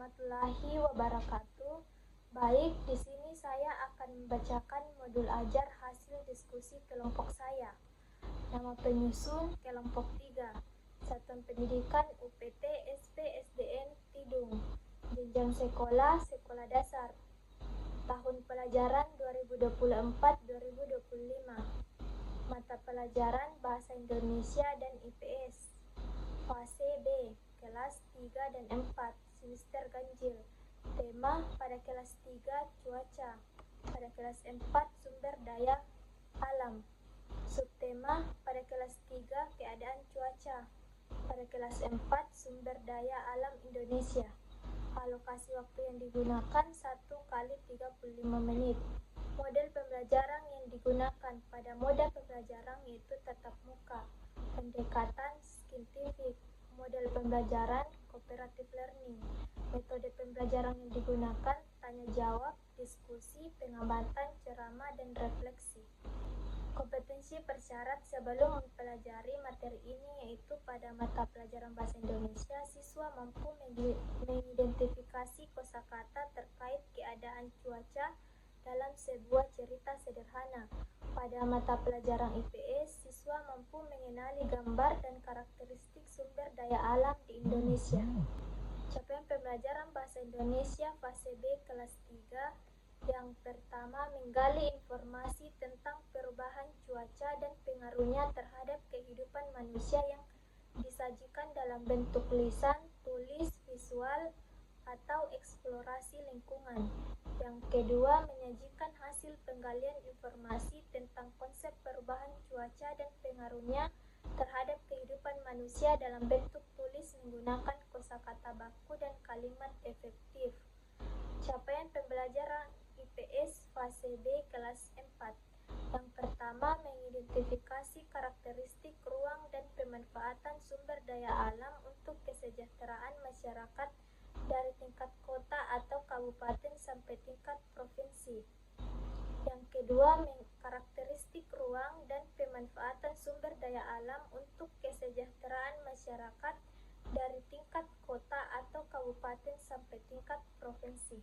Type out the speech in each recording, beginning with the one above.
warahmatullahi wabarakatuh. Baik, di sini saya akan membacakan modul ajar hasil diskusi kelompok saya. Nama penyusun kelompok 3, Satuan Pendidikan UPT SP SDN Tidung. Jenjang sekolah dasar. Tahun pelajaran 2024-2025. Mata pelajaran Bahasa Indonesia dan IPS. Fase B, kelas 3 dan 4, semester ganjil. Tema pada kelas 3 cuaca, pada kelas 4 sumber daya alam. Subtema pada kelas 3 keadaan cuaca, pada kelas 4 sumber daya alam Indonesia. Alokasi waktu yang digunakan 1 kali 35 menit. Model pembelajaran yang digunakan pada model pembelajaran yaitu tatap muka, pendekatan saintifik, model pembelajaran cooperative learning. Metode pembelajaran yang digunakan tanya jawab, diskusi, pengamatan, ceramah, dan refleksi. Kompetensi persyarat sebelum mempelajari materi ini yaitu pada mata pelajaran Bahasa Indonesia, siswa mampu mengidentifikasi kosakata terkait keadaan cuaca dalam sebuah cerita sederhana. Pada mata pelajaran IPS, siswa mampu mengenali gambar dan karakteristik sumber daya alam di Indonesia. Capaian pembelajaran Bahasa Indonesia fase B kelas 3. Yang pertama, menggali informasi tentang perubahan cuaca dan pengaruhnya terhadap kehidupan manusia yang disajikan dalam bentuk lisan, tulis, visual, atau eksplorasi lingkungan. Yang kedua, menyajikan hasil penggalian informasi tentang konsep perubahan cuaca dan pengaruhnya terhadap kehidupan manusia dalam bentuk tulis menggunakan kosakata baku dan kalimat efektif. Capaian pembelajaran IPS fase B kelas 4. Yang pertama, mengidentifikasi karakteristik ruang dan pemanfaatan sumber daya alam untuk kesejahteraan masyarakat dari tingkat kota atau kabupaten sampai tingkat provinsi. Yang kedua, karakteristik ruang dan pemanfaatan sumber daya alam untuk kesejahteraan masyarakat dari tingkat kota atau kabupaten sampai tingkat provinsi.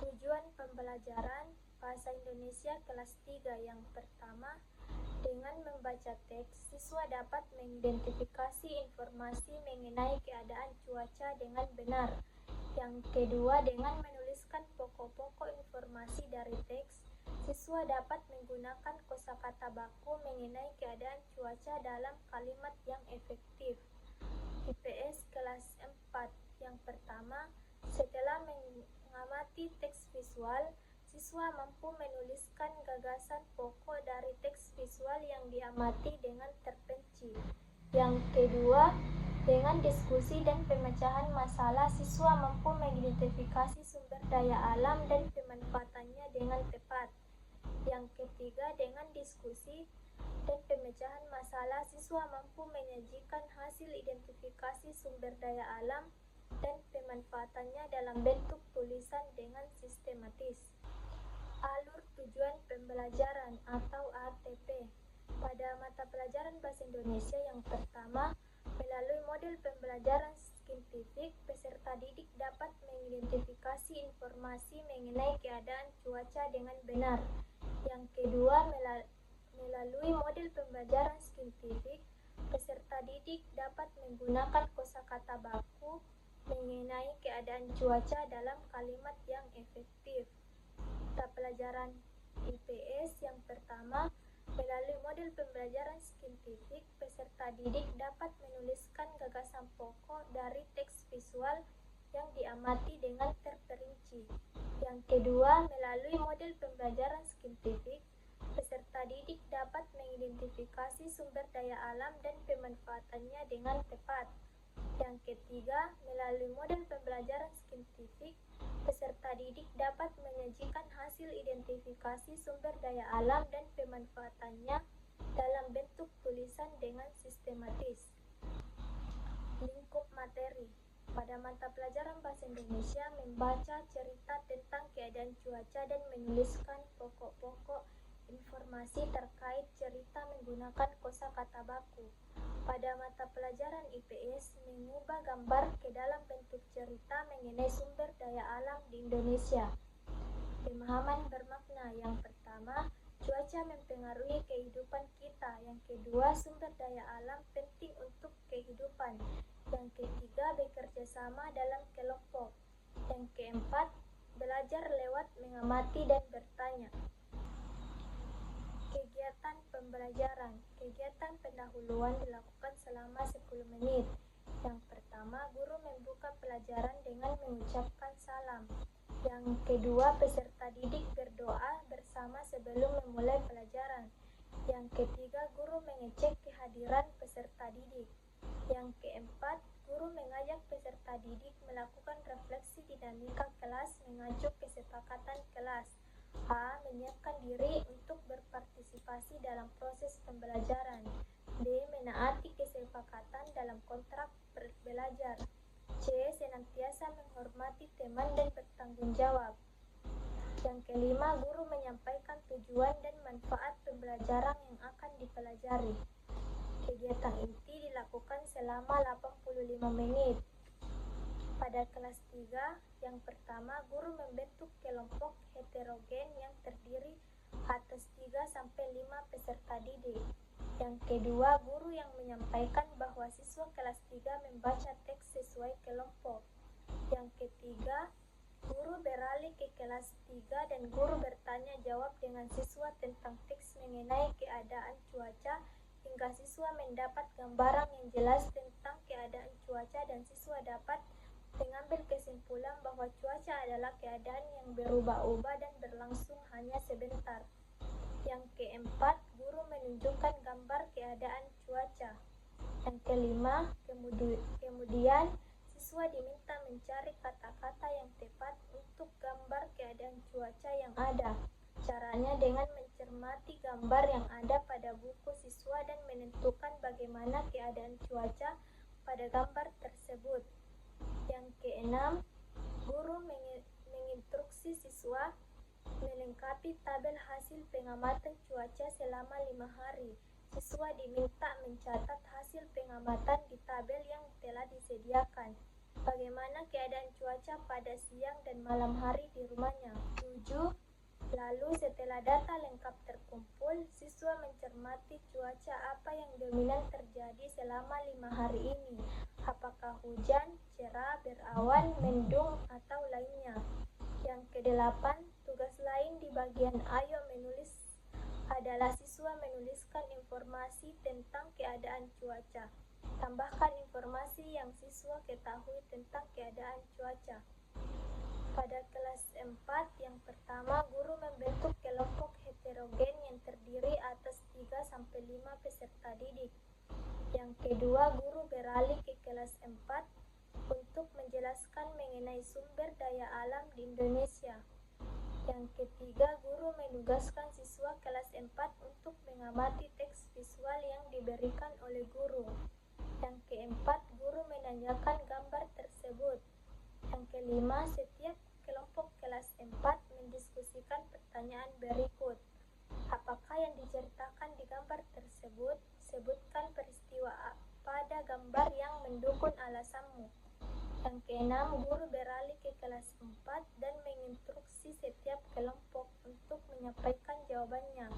Tujuan pembelajaran Bahasa Indonesia kelas 3 yang pertama, dengan membaca teks, siswa dapat mengidentifikasi informasi mengenai keadaan cuaca dengan benar. Yang kedua, dengan menuliskan pokok-pokok informasi dari teks, siswa dapat menggunakan kosakata baku mengenai keadaan cuaca dalam kalimat yang efektif. IPS kelas 4 yang pertama, setelah mengamati teks visual, siswa mampu menuliskan gagasan pokok dari teks visual yang diamati dengan terperinci. Yang kedua, dengan diskusi dan pemecahan masalah, siswa mampu mengidentifikasi sumber daya alam dan pemanfaatannya dengan tepat. Yang ketiga, dengan diskusi dan pemecahan masalah, siswa mampu menyajikan hasil identifikasi sumber daya alam dan pemanfaatannya dalam bentuk tulisan dengan sistematis. Alur tujuan pembelajaran atau ATP. Pada mata pelajaran Bahasa Indonesia yang pertama, melalui model pembelajaran saintifik, peserta didik dapat mengidentifikasi informasi mengenai keadaan cuaca dengan benar. Yang kedua, melalui model pembelajaran saintifik, peserta didik dapat menggunakan kosakata baku mengenai keadaan cuaca dalam kalimat yang efektif. Mata pelajaran IPS yang pertama, melalui model pembelajaran saintifik, peserta didik dapat menuliskan gagasan pokok dari teks visual yang diamati dengan terperinci. Yang kedua, melalui model pembelajaran saintifik, peserta didik dapat mengidentifikasi sumber daya alam dan pemanfaatannya dengan tepat. Yang ketiga, melalui model pembelajaran saintifik, peserta didik dapat menyajikan hasil identifikasi sumber daya alam dan pemanfaatannya dalam bentuk tulisan dengan sistematis. Lingkup materi. Pada mata pelajaran Bahasa Indonesia, membaca cerita tentang keadaan cuaca dan menuliskan pokok-pokok informasi terkait cerita menggunakan kosakata baku. Pada mata pelajaran IPS, mengubah gambar ke dalam bentuk cerita mengenai sumber daya alam di Indonesia. Pemahaman bermakna. Yang pertama, cuaca mempengaruhi kehidupan kita. Yang kedua, sumber daya alam penting untuk kehidupan. Yang ketiga, bekerja sama dalam kelompok. Yang keempat, belajar lewat mengamati dan bertanya. Kegiatan pembelajaran. Kegiatan pendahuluan dilakukan selama 10 menit. Yang pertama, guru membuka pelajaran dengan mengucapkan salam. Yang kedua, peserta didik berdoa bersama sebelum memulai pelajaran. Yang ketiga, guru mengecek kehadiran peserta didik. Yang keempat, guru mengajak peserta didik melakukan refleksi dinamika kelas mengacu kesepakatan kelas. A. Menyiapkan diri untuk berpartisipasi dalam proses pembelajaran. B. Menaati kesepakatan dalam kontrak belajar. C. Senantiasa menghormati teman dan bertanggung jawab. Yang kelima, guru menyampaikan tujuan dan manfaat pembelajaran yang akan dipelajari. Kegiatan inti dilakukan selama 85 menit. Pada kelas 3, yang pertama, guru membentuk kelompok heterogen yang terdiri atas 3-5 peserta didik. Yang kedua, guru yang menyampaikan bahwa siswa kelas 3 membaca teks sesuai kelompok. Yang ketiga, guru beralih ke kelas 3 dan guru bertanya jawab dengan siswa tentang teks mengenai keadaan cuaca hingga siswa mendapat gambaran yang jelas tentang keadaan cuaca dan siswa dapat mengambil kesimpulan bahwa cuaca adalah keadaan yang berubah-ubah dan berlangsung hanya sebentar. Yang keempat, guru menunjukkan gambar keadaan cuaca. Yang kelima, kemudian siswa diminta mencari kata-kata yang tepat untuk gambar keadaan cuaca yang ada. Caranya dengan mencermati gambar yang ada pada buku siswa dan menentukan bagaimana keadaan cuaca pada gambar tersebut. Yang keenam, guru menginstruksi siswa melengkapi tabel hasil pengamatan cuaca selama 5 hari. Siswa diminta mencatat hasil pengamatan di tabel yang telah disediakan. Bagaimana keadaan cuaca pada siang dan malam hari di rumahnya. 7. Lalu setelah data lengkap terkumpul, siswa mencermati cuaca apa yang dominan terjadi selama 5 hari ini. Apakah hujan, cerah, berawan, mendung, atau lainnya. Yang kedelapan, tugas lain di bagian ayo menulis adalah siswa menuliskan informasi tentang keadaan cuaca. Tambahkan informasi yang siswa ketahui tentang keadaan cuaca. Pada kelas 4, yang pertama, guru membentuk kelompok heterogen yang terdiri atas 3-5 peserta didik. Yang kedua, guru beralih ke kelas 4 untuk menjelaskan mengenai sumber daya alam di Indonesia. Yang ketiga, guru menugaskan siswa kelas 4 untuk mengamati teks visual yang diberikan oleh guru. Yang keempat, guru menanyakan gambar tersebut. Yang kelima, setiap kelompok kelas 4 mendiskusikan pertanyaan berikut. Apakah yang diceritakan di gambar tersebut? Sebutkan peristiwa pada gambar yang mendukung alasanmu. Yang keenam, guru beralih ke kelas 4 dan menginstruksi setiap kelompok untuk menyampaikan jawabannya.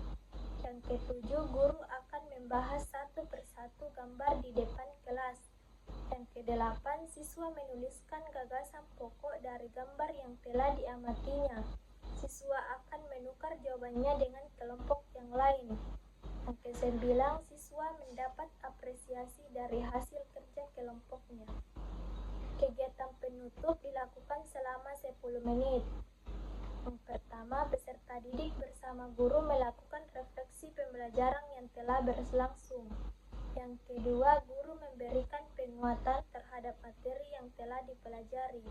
Yang ketujuh, guru akan membahas satu persatu gambar di depan kelas. Yang kedelapan, siswa menuliskan gagasan pokok dari gambar yang telah diamatinya. Siswa akan menukar jawabannya dengan kelompok yang lain. Yang kesembilan, siswa mendapat apresiasi dari hasil kerja kelompoknya. Kegiatan penutup dilakukan selama 10 menit. Yang pertama, peserta didik bersama guru melakukan refleksi pembelajaran yang telah berlangsung. Yang kedua, guru memberikan penguatan terhadap materi yang telah dipelajari.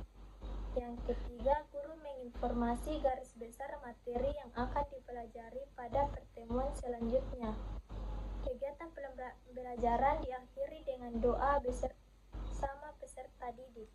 Yang ketiga, guru menginformasi garis besar materi yang akan dipelajari pada pertemuan selanjutnya. Kegiatan pembelajaran diakhiri dengan doa bersama peserta didik.